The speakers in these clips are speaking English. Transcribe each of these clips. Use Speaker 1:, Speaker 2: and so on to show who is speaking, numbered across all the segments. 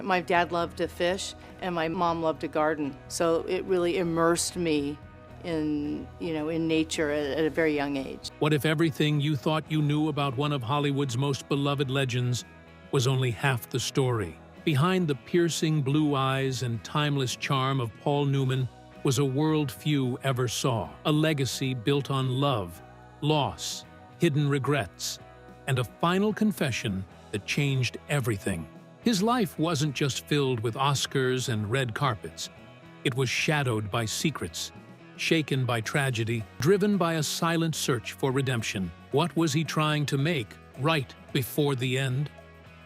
Speaker 1: My dad loved to fish and my mom loved to garden. So it really immersed me in nature at a very young age.
Speaker 2: What if everything you thought you knew about one of Hollywood's most beloved legends was only half the story? Behind the piercing blue eyes and timeless charm of Paul Newman was a world few ever saw, a legacy built on love, loss, hidden regrets, and a final confession that changed everything. His life wasn't just filled with Oscars and red carpets. It was shadowed by secrets, shaken by tragedy, driven by a silent search for redemption. What was he trying to make right before the end?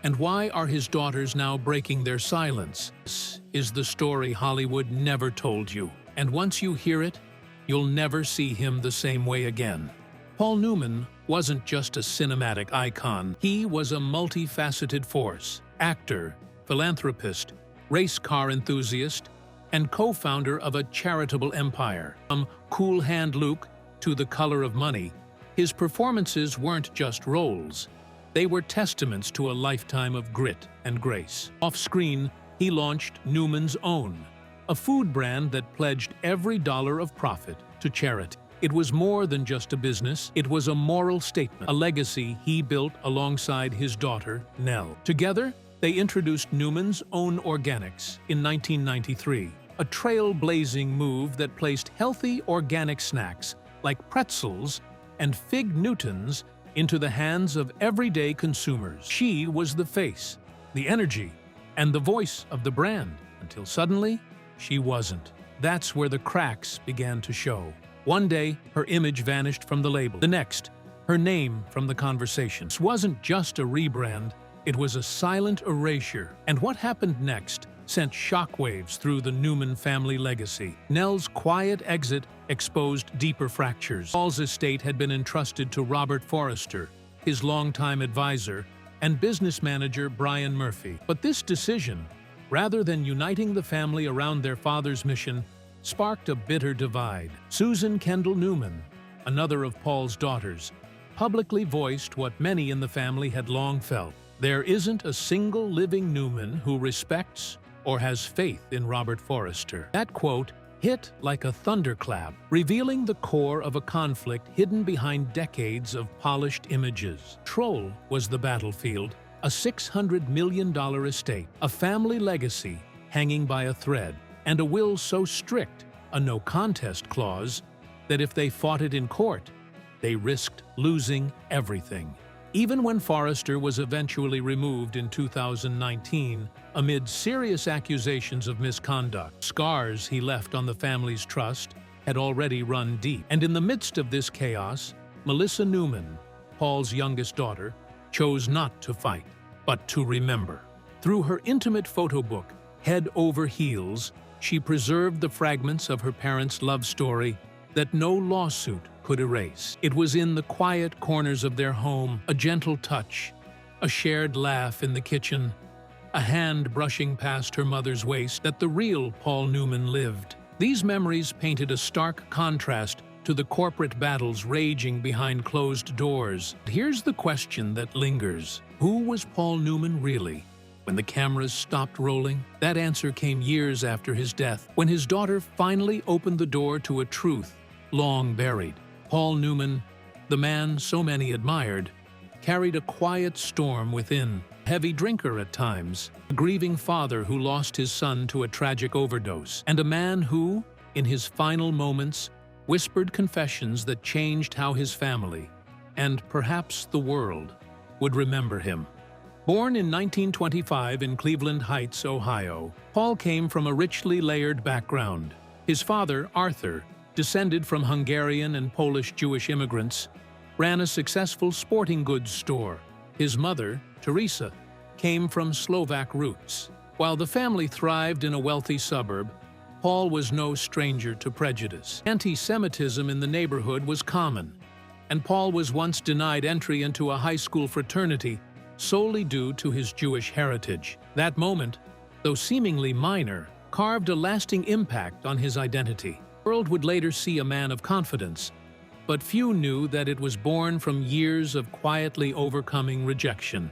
Speaker 2: And why are his daughters now breaking their silence? This is the story Hollywood never told you. And once you hear it, you'll never see him the same way again. Paul Newman wasn't just a cinematic icon. He was a multifaceted force: actor, philanthropist, race car enthusiast, and co-founder of a charitable empire. From Cool Hand Luke to The Color of Money, his performances weren't just roles. They were testaments to a lifetime of grit and grace. Off-screen, he launched Newman's Own, a food brand that pledged every dollar of profit to charity. It was more than just a business, it was a moral statement, a legacy he built alongside his daughter, Nell. Together, they introduced Newman's Own Organics in 1993, a trailblazing move that placed healthy organic snacks like pretzels and Fig Newtons into the hands of everyday consumers. She was the face, the energy, and the voice of the brand, until suddenly, she wasn't. That's where the cracks began to show. One day, her image vanished from the label. The next, her name from the conversation. This wasn't just a rebrand, it was a silent erasure. And what happened next sent shockwaves through the Newman family legacy. Nell's quiet exit exposed deeper fractures. Paul's estate had been entrusted to Robert Forrester, his longtime advisor, and business manager Brian Murphy. But this decision, rather than uniting the family around their father's mission, sparked a bitter divide. Susan Kendall Newman, another of Paul's daughters, publicly voiced what many in the family had long felt. There isn't a single living Newman who respects or has faith in Robert Forrester. That quote hit like a thunderclap, revealing the core of a conflict hidden behind decades of polished images. Troll was the battlefield, a $600 million estate, a family legacy hanging by a thread, and a will so strict, a no-contest clause, that if they fought it in court, they risked losing everything. Even when Forrester was eventually removed in 2019, amid serious accusations of misconduct, scars he left on the family's trust had already run deep. And in the midst of this chaos, Melissa Newman, Paul's youngest daughter, chose not to fight, but to remember. Through her intimate photo book, Head Over Heels, she preserved the fragments of her parents' love story that no lawsuit could erase. It was in the quiet corners of their home, a gentle touch, a shared laugh in the kitchen, a hand brushing past her mother's waist, that the real Paul Newman lived. These memories painted a stark contrast to the corporate battles raging behind closed doors. Here's the question that lingers: who was Paul Newman really? When the cameras stopped rolling, that answer came years after his death, when his daughter finally opened the door to a truth long buried. Paul Newman, the man so many admired, carried a quiet storm within. A heavy drinker at times, a grieving father who lost his son to a tragic overdose, and a man who, in his final moments, whispered confessions that changed how his family, and perhaps the world, would remember him. Born in 1925 in Cleveland Heights, Ohio, Paul came from a richly layered background. His father, Arthur, descended from Hungarian and Polish Jewish immigrants, ran a successful sporting goods store. His mother, Teresa, came from Slovak roots. While the family thrived in a wealthy suburb, Paul was no stranger to prejudice. Anti-Semitism in the neighborhood was common, and Paul was once denied entry into a high school fraternity solely due to his Jewish heritage. That moment, though seemingly minor, carved a lasting impact on his identity. The world would later see a man of confidence, but few knew that it was born from years of quietly overcoming rejection.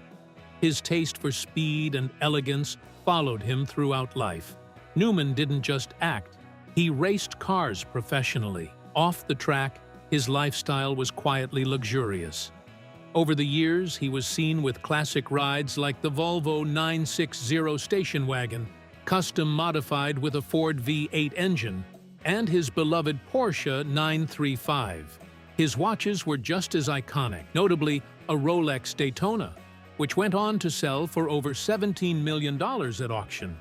Speaker 2: His taste for speed and elegance followed him throughout life. Newman didn't just act, he raced cars professionally. Off the track, his lifestyle was quietly luxurious. Over the years, he was seen with classic rides like the Volvo 960 station wagon, custom modified with a Ford V8 engine, and his beloved Porsche 935. His watches were just as iconic, notably a Rolex Daytona, which went on to sell for over $17 million at auction,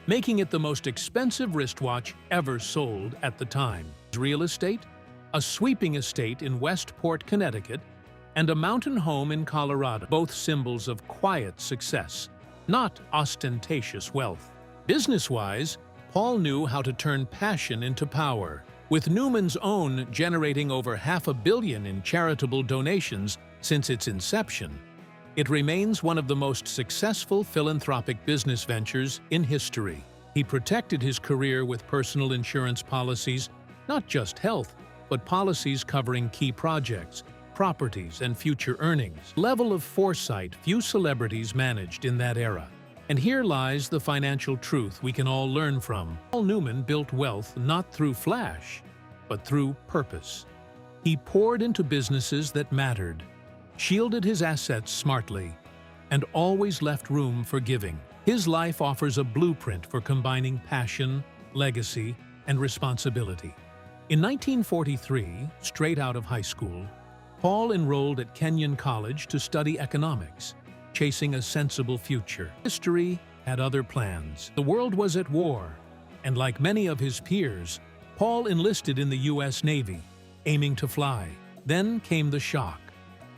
Speaker 2: making it the most expensive wristwatch ever sold at the time. Real estate, a sweeping estate in Westport, Connecticut, and a mountain home in Colorado, both symbols of quiet success, not ostentatious wealth. Business-wise, Paul knew how to turn passion into power, with Newman's Own generating over $500 million in charitable donations since its inception. It remains one of the most successful philanthropic business ventures in history. He protected his career with personal insurance policies, not just health, but policies covering key projects, properties, and future earnings. Level of foresight few celebrities managed in that era. And here lies the financial truth we can all learn from. Paul Newman built wealth not through flash, but through purpose. He poured into businesses that mattered, shielded his assets smartly, and always left room for giving. His life offers a blueprint for combining passion, legacy, and responsibility. In 1943, straight out of high school, Paul enrolled at Kenyon College to study economics, chasing a sensible future. History had other plans. The world was at war, and like many of his peers, Paul enlisted in the U.S. Navy, aiming to fly. Then came the shock.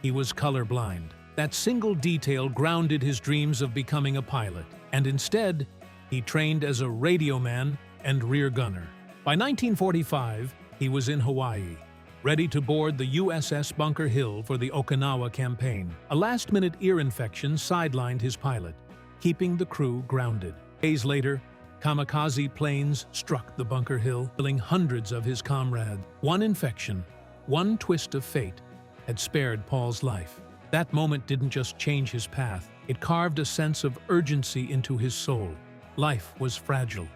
Speaker 2: He was colorblind. That single detail grounded his dreams of becoming a pilot, and instead, he trained as a radio man and rear gunner. By 1945, he was in Hawaii, ready to board the USS Bunker Hill for the Okinawa campaign. A last-minute ear infection sidelined his pilot, keeping the crew grounded. Days later, kamikaze planes struck the Bunker Hill, killing hundreds of his comrades. One infection, one twist of fate, had spared Paul's life. That moment didn't just change his path, it carved a sense of urgency into his soul. Life was fragile.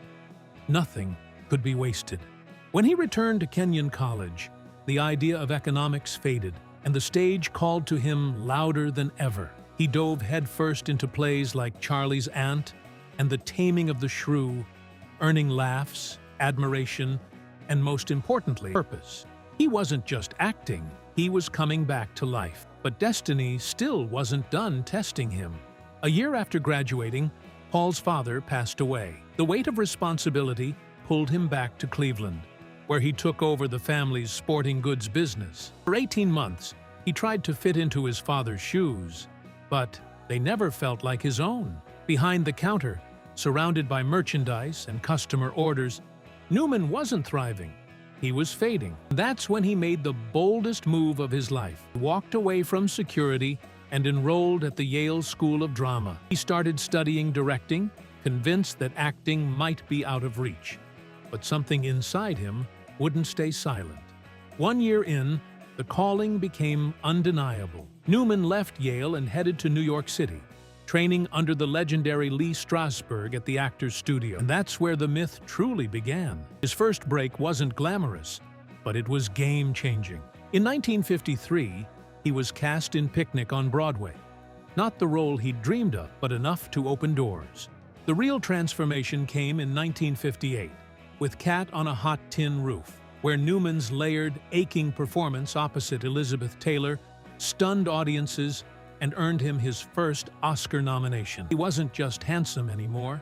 Speaker 2: Nothing could be wasted. When he returned to Kenyon College, the idea of economics faded, and the stage called to him louder than ever. He dove headfirst into plays like Charlie's Aunt and The Taming of the Shrew, earning laughs, admiration, and most importantly, purpose. He wasn't just acting, he was coming back to life. But destiny still wasn't done testing him. A year after graduating, Paul's father passed away. The weight of responsibility pulled him back to Cleveland, where he took over the family's sporting goods business. For 18 months, he tried to fit into his father's shoes, but they never felt like his own. Behind the counter, surrounded by merchandise and customer orders, Newman wasn't thriving. He was fading. That's when he made the boldest move of his life. He walked away from security and enrolled at the Yale School of Drama. He started studying directing, convinced that acting might be out of reach. But something inside him wouldn't stay silent. 1 year in, the calling became undeniable. Newman left Yale and headed to New York City, training under the legendary Lee Strasberg at the Actors Studio. And that's where the myth truly began. His first break wasn't glamorous, but it was game-changing. In 1953, he was cast in Picnic on Broadway. Not the role he'd dreamed of, but enough to open doors. The real transformation came in 1958, with Cat on a Hot Tin Roof, where Newman's layered, aching performance opposite Elizabeth Taylor stunned audiences and earned him his first Oscar nomination. He wasn't just handsome anymore.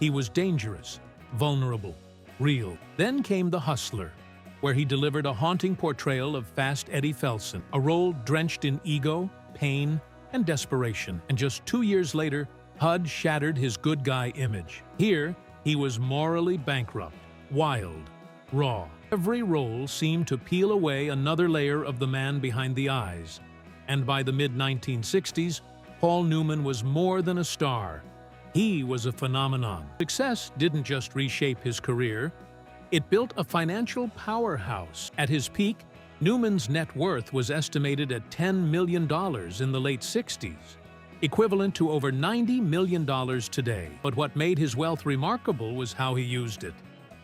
Speaker 2: He was dangerous, vulnerable, real. Then came The Hustler, where he delivered a haunting portrayal of Fast Eddie Felsen, a role drenched in ego, pain, and desperation. And just 2 years later, HUD shattered his good guy image. Here, he was morally bankrupt, wild, raw. Every role seemed to peel away another layer of the man behind the eyes. And by the mid-1960s, Paul Newman was more than a star. He was a phenomenon. Success didn't just reshape his career, it built a financial powerhouse. At his peak, Newman's net worth was estimated at $10 million in the late 60s. equivalent to over $90 million today. But what made his wealth remarkable was how he used it.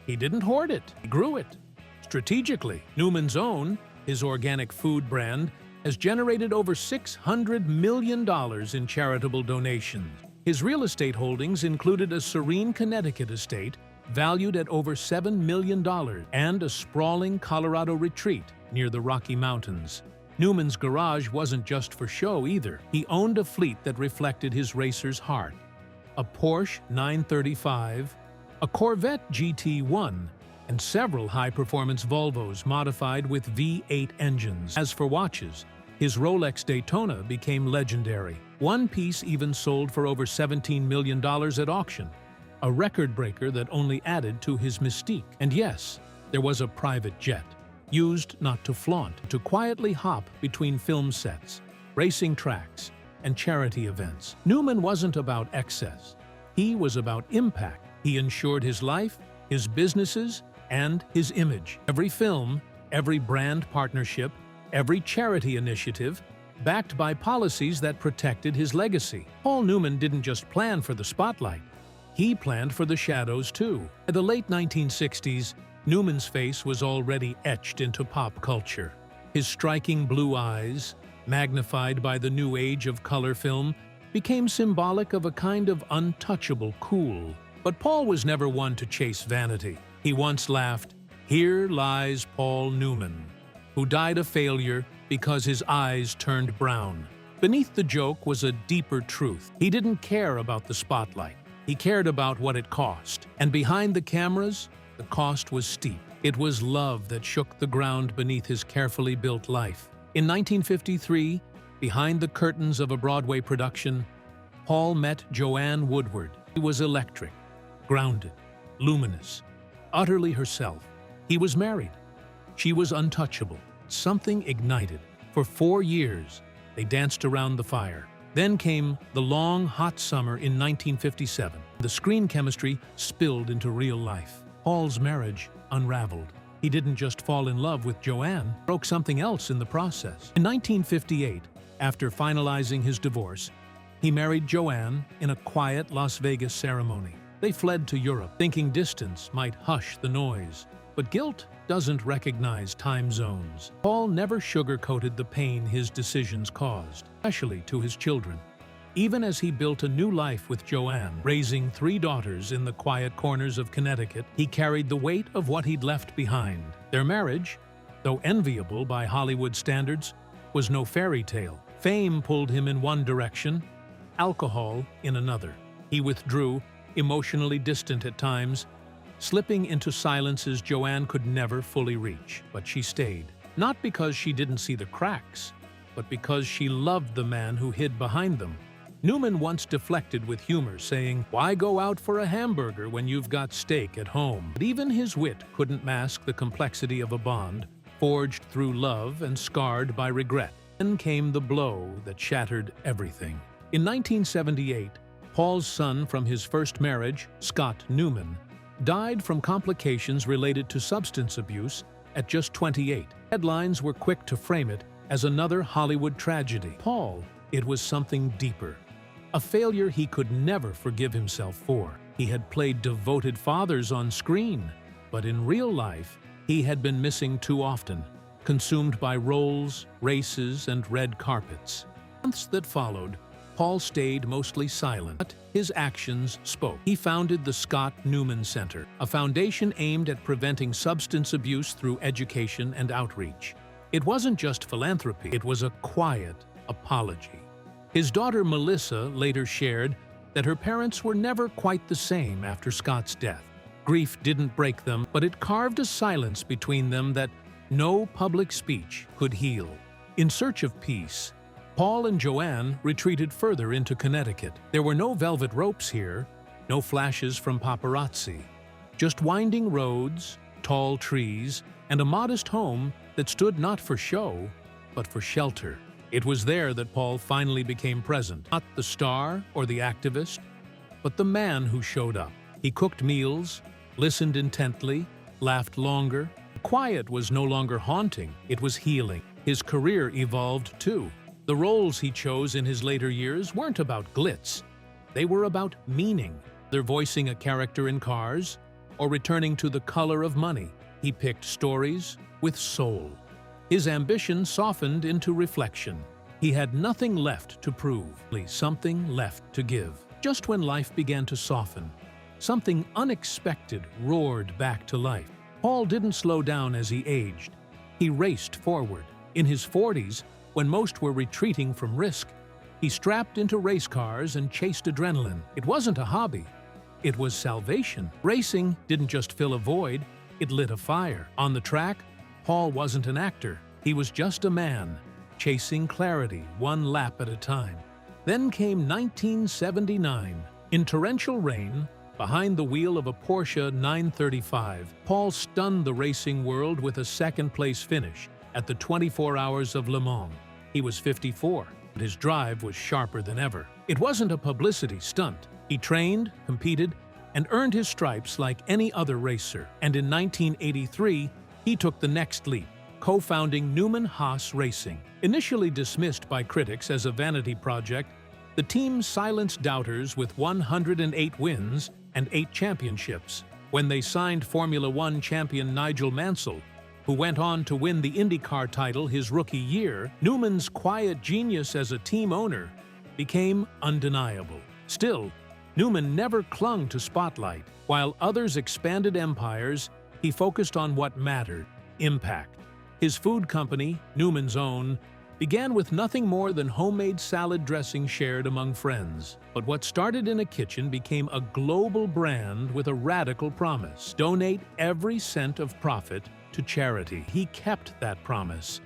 Speaker 2: He didn't hoard it, he grew it. Strategically, Newman's Own, his organic food brand, has generated over $600 million in charitable donations. His real estate holdings included a serene Connecticut estate valued at over $7 million and a sprawling Colorado retreat near the Rocky Mountains. Newman's garage wasn't just for show either. He owned a fleet that reflected his racer's heart. A Porsche 935, a Corvette GT1, and several high-performance Volvos modified with V8 engines. As for watches, his Rolex Daytona became legendary. One piece even sold for over $17 million at auction, a record breaker that only added to his mystique. And yes, there was a private jet, used not to flaunt, to quietly hop between film sets, racing tracks, and charity events. Newman wasn't about excess. He was about impact. He ensured his life, his businesses, and his image. Every film, every brand partnership, every charity initiative, backed by policies that protected his legacy. Paul Newman didn't just plan for the spotlight. He planned for the shadows too. In the late 1960s, Newman's face was already etched into pop culture. His striking blue eyes, magnified by the new age of color film, became symbolic of a kind of untouchable cool. But Paul was never one to chase vanity. He once laughed, "Here lies Paul Newman, who died a failure because his eyes turned brown." Beneath the joke was a deeper truth. He didn't care about the spotlight. He cared about what it cost. And behind the cameras, the cost was steep. It was love that shook the ground beneath his carefully built life. In 1953, behind the curtains of a Broadway production, Paul met Joanne Woodward. She was electric, grounded, luminous, utterly herself. He was married. She was untouchable. Something ignited. For 4 years, they danced around the fire. Then came the long, hot summer in 1957. The screen chemistry spilled into real life. Paul's marriage unraveled. He didn't just fall in love with Joanne, broke something else in the process. In 1958, after finalizing his divorce, he married Joanne in a quiet Las Vegas ceremony. They fled to Europe, thinking distance might hush the noise. But guilt doesn't recognize time zones. Paul never sugarcoated the pain his decisions caused, especially to his children. Even as he built a new life with Joanne, raising 3 daughters in the quiet corners of Connecticut, he carried the weight of what he'd left behind. Their marriage, though enviable by Hollywood standards, was no fairy tale. Fame pulled him in one direction, alcohol in another. He withdrew, emotionally distant at times, slipping into silences Joanne could never fully reach. But she stayed, not because she didn't see the cracks, but because she loved the man who hid behind them. Newman once deflected with humor, saying, "Why go out for a hamburger when you've got steak at home?" But even his wit couldn't mask the complexity of a bond, forged through love and scarred by regret. Then came the blow that shattered everything. In 1978, Paul's son from his first marriage, Scott Newman, died from complications related to substance abuse at just 28. Headlines were quick to frame it as another Hollywood tragedy. Paul, it was something deeper. A failure he could never forgive himself for. He had played devoted fathers on screen, but in real life, he had been missing too often, consumed by roles, races, and red carpets. Months that followed, Paul stayed mostly silent, but his actions spoke. He founded the Scott Newman Center, a foundation aimed at preventing substance abuse through education and outreach. It wasn't just philanthropy, it was a quiet apology. His daughter Melissa later shared that her parents were never quite the same after Scott's death. Grief didn't break them, but it carved a silence between them that no public speech could heal. In search of peace, Paul and Joanne retreated further into Connecticut. There were no velvet ropes here, no flashes from paparazzi, just winding roads, tall trees, and a modest home that stood not for show, but for shelter. It was there that Paul finally became present, not the star or the activist, but the man who showed up. He cooked meals, listened intently, laughed longer. Quiet was no longer haunting, it was healing. His career evolved too. The roles he chose in his later years weren't about glitz. They were about meaning. Either voicing a character in Cars or returning to The Color of Money. He picked stories with soul. His ambition softened into reflection. He had nothing left to prove, only something left to give. Just when life began to soften, something unexpected roared back to life. Paul didn't slow down as he aged. He raced forward. In his 40s, when most were retreating from risk, he strapped into race cars and chased adrenaline. It wasn't a hobby. It was salvation. Racing didn't just fill a void, it lit a fire. On the track, Paul wasn't an actor. He was just a man, chasing clarity one lap at a time. Then came 1979. In torrential rain, behind the wheel of a Porsche 935, Paul stunned the racing world with a second-place finish at the 24 Hours of Le Mans. He was 54, but his drive was sharper than ever. It wasn't a publicity stunt. He trained, competed, and earned his stripes like any other racer. And in 1983, he took the next leap, co-founding Newman Haas Racing. Initially dismissed by critics as a vanity project, the team silenced doubters with 108 wins and 8 championships. When they signed Formula One champion Nigel Mansell, who went on to win the IndyCar title his rookie year, Newman's quiet genius as a team owner became undeniable. Still, Newman never clung to spotlight. While others expanded empires, he focused on what mattered: impact. His food company, Newman's Own, began with nothing more than homemade salad dressing shared among friends. But what started in a kitchen became a global brand with a radical promise: donate every cent of profit to charity. He kept that promise.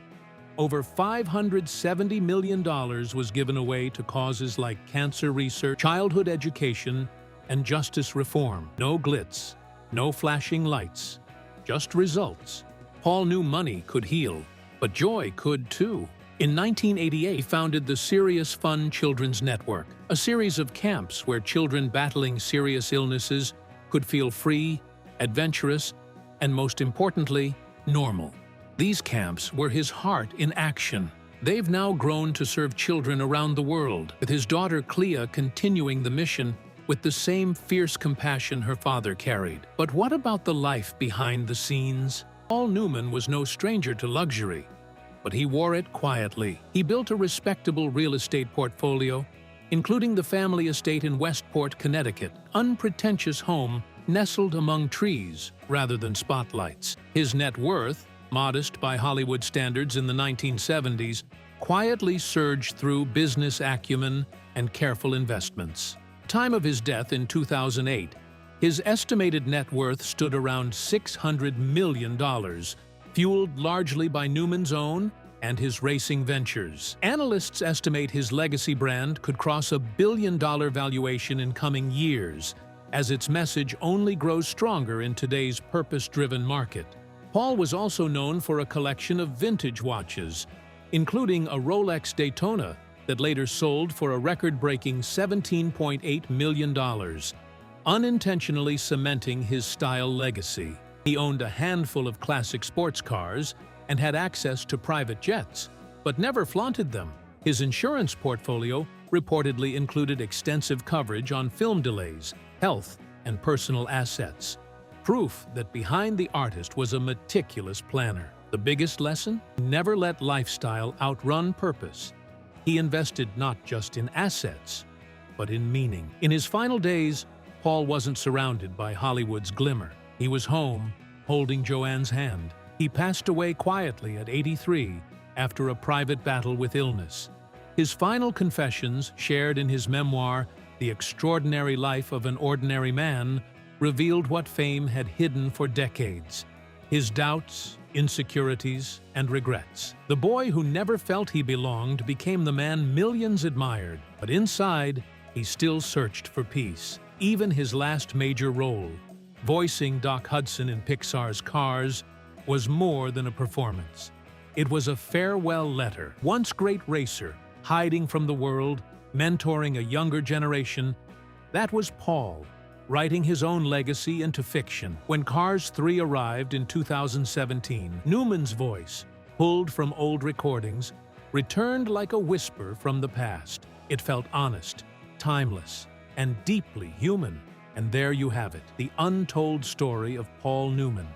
Speaker 2: Over $570 million was given away to causes like cancer research, childhood education, and justice reform. No glitz, no flashing lights, just results. Paul knew money could heal, but joy could too. In 1988, he founded the Serious Fun Children's Network, a series of camps where children battling serious illnesses could feel free, adventurous, and most importantly, normal. These camps were his heart in action. They've now grown to serve children around the world, with his daughter Clea continuing the mission with the same fierce compassion her father carried. But what about the life behind the scenes? Paul Newman was no stranger to luxury, but he wore it quietly. He built a respectable real estate portfolio, including the family estate in Westport, Connecticut, unpretentious home nestled among trees rather than spotlights. His net worth, modest by Hollywood standards in the 1970s, quietly surged through business acumen and careful investments. Time of his death in 2008, his estimated net worth stood around $600 million, fueled largely by Newman's Own and his racing ventures. Analysts estimate his legacy brand could cross $1 billion valuation in coming years, as its message only grows stronger in today's purpose-driven market. Paul was also known for a collection of vintage watches, including a Rolex Daytona that later sold for a record-breaking $17.8 million, unintentionally cementing his style legacy. He owned a handful of classic sports cars and had access to private jets, but never flaunted them. His insurance portfolio reportedly included extensive coverage on film delays, health, and personal assets. Proof that behind the artist was a meticulous planner. The biggest lesson? Never let lifestyle outrun purpose. He invested not just in assets, but in meaning. In his final days, Paul wasn't surrounded by Hollywood's glimmer. He was home, holding Joanne's hand. He passed away quietly at 83 after a private battle with illness. His final confessions, shared in his memoir, The Extraordinary Life of an Ordinary Man, revealed what fame had hidden for decades: his doubts, insecurities, and regrets. The boy who never felt he belonged became the man millions admired, but inside, he still searched for peace. Even his last major role, voicing Doc Hudson in Pixar's Cars, was more than a performance. It was a farewell letter. Once great racer, hiding from the world, mentoring a younger generation, that was Paul, writing his own legacy into fiction. When Cars 3 arrived in 2017, Newman's voice, pulled from old recordings, returned like a whisper from the past. It felt honest, timeless, and deeply human. And there you have it, the untold story of Paul Newman,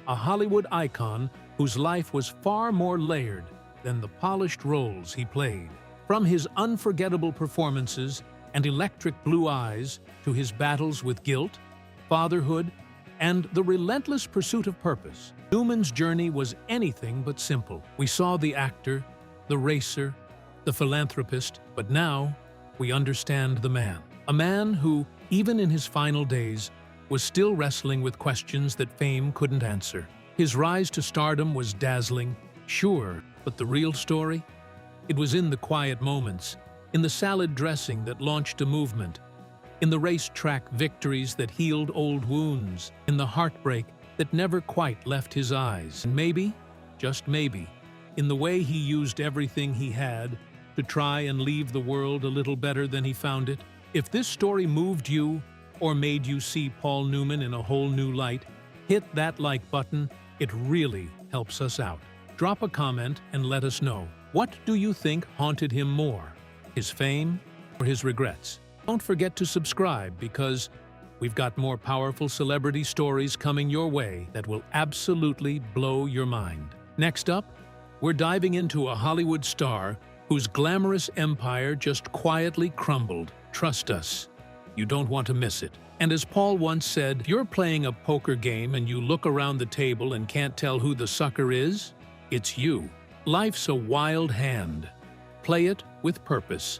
Speaker 2: a Hollywood icon whose life was far more layered than the polished roles he played. From his unforgettable performances and electric blue eyes to his battles with guilt, fatherhood, and the relentless pursuit of purpose, Newman's journey was anything but simple. We saw the actor, the racer, the philanthropist, but now we understand the man. A man who, even in his final days, was still wrestling with questions that fame couldn't answer. His rise to stardom was dazzling, sure, but the real story? It was in the quiet moments, in the salad dressing that launched a movement, in the racetrack victories that healed old wounds, in the heartbreak that never quite left his eyes, and maybe, just maybe, in the way he used everything he had to try and leave the world a little better than he found it. If this story moved you or made you see Paul Newman in a whole new light, hit that like button. It really helps us out. Drop a comment and let us know. What do you think haunted him more, his fame or his regrets? Don't forget to subscribe because we've got more powerful celebrity stories coming your way that will absolutely blow your mind. Next up, we're diving into a Hollywood star whose glamorous empire just quietly crumbled. Trust us, you don't want to miss it. And as Paul once said, if you're playing a poker game and you look around the table and can't tell who the sucker is, it's you. Life's a wild hand. Play it with purpose.